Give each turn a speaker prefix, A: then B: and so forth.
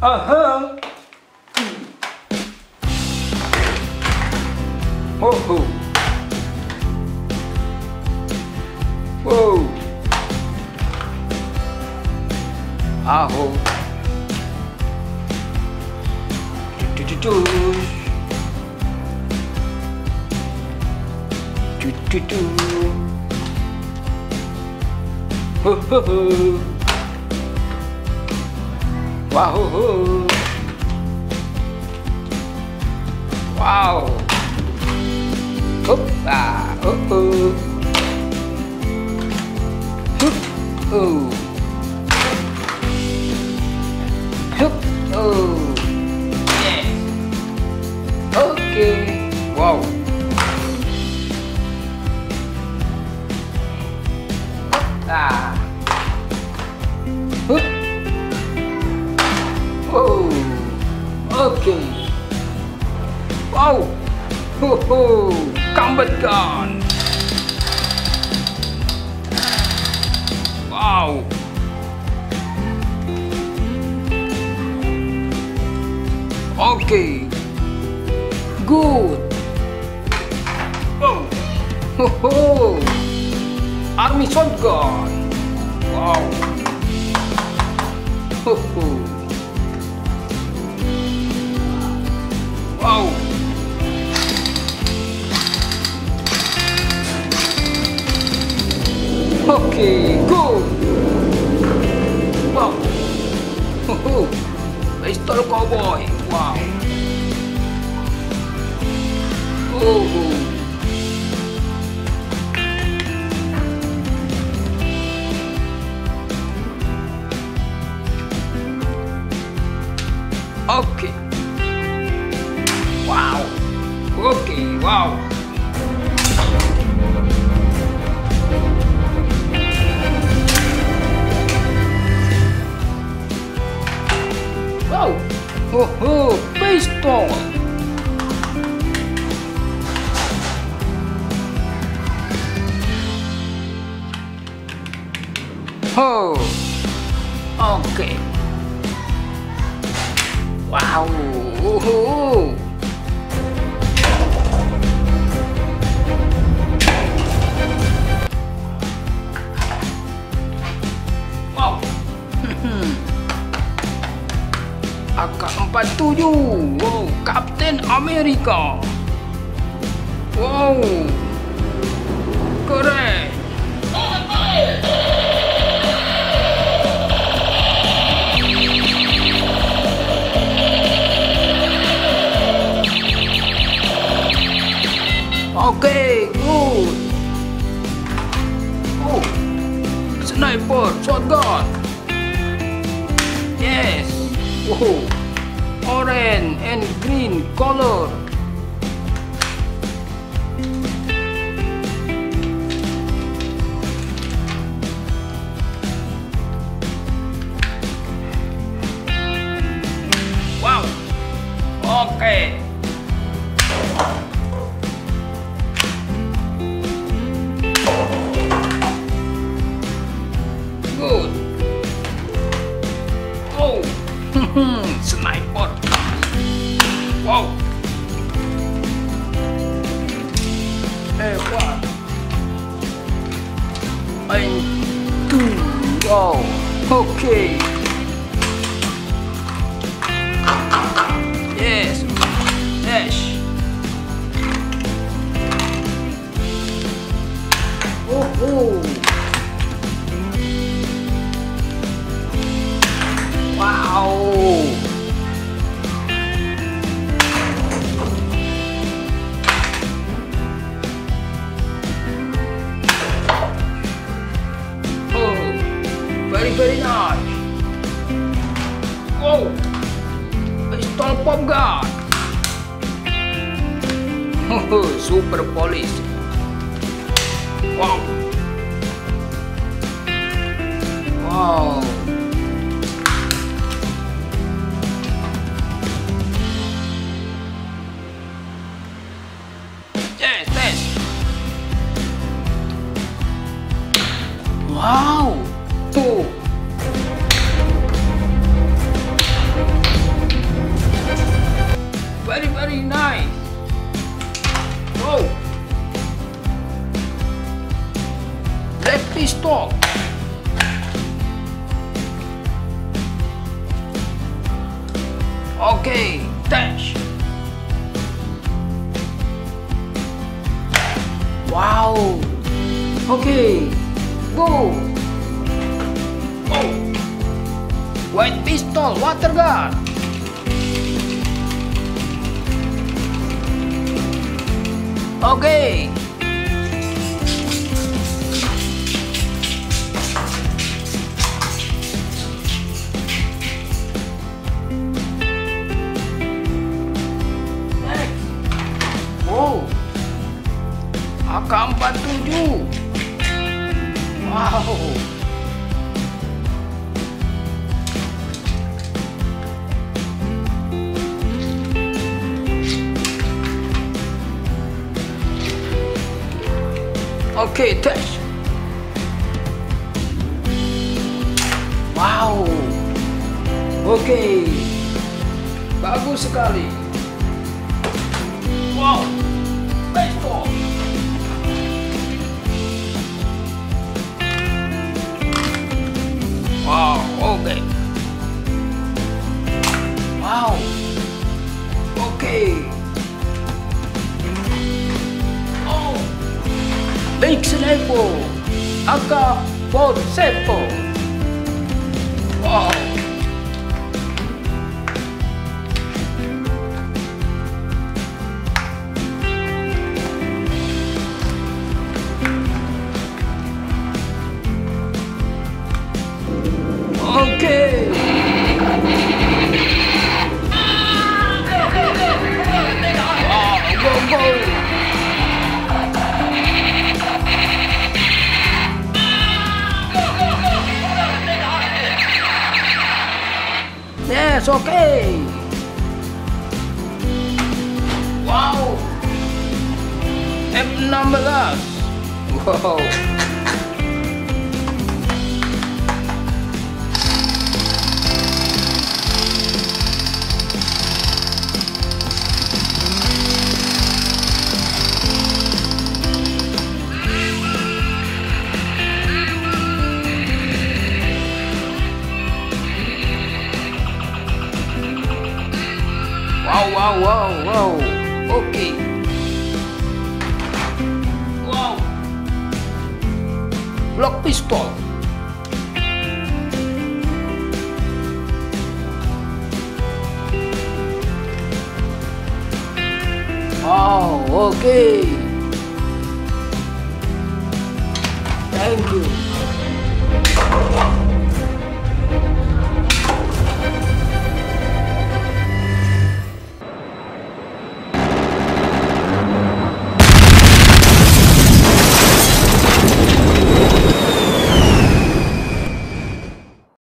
A: Aha. Oh. Whoa. Aho. Ho ho ho. Wow. Wow. Hop. Ah. Oh. Hup. Oh. Hup. Oh. Yes. Okay. Wow. Ah. Hup. Oh. Okay. Wow. Ho ho. Combat gun. Wow. Okay. Good. Oh. Ho ho. Army shotgun. Wow. Ho ho. Wow. Okay, go. Wow. Ho ho. Pistol cowboy. Wow. Oh. Okay. Wow. Okay. Wow. Wow. Oh, pistol. Oh. Okay. Wow. Oh. Wow. AK47. Wow, Captain America. Wow. Keren. Okay, good. Oh, sniper, shotgun. Yes. Whoa. Orange and green color. Wow. Okay. Good. Oh. Sniper. Wow. What? I'm two. Wow. Okay. Yes. Dash. Oh. Wow. Very nice. Oh, pistol pop gun. Oh, super polish. Wow. Wow. Yes. Wow. Oh. very nice. Oh, black pistol. Okay, dash. Wow. Okay, go. Oh, white pistol, water gun. Okay. Next. Wow. AK47. Wow. Oke, tes. Wow. Oke. Bagus sekali. Wow. Baseball. Wow, oke. Wow. Oke. Big sniper, AK47. Wow. Okay. Wow, go go. Yes, okay. Wow. M16. Wow. Wow. Okay. Wow. Block pistol. Wow, okay. Thank you.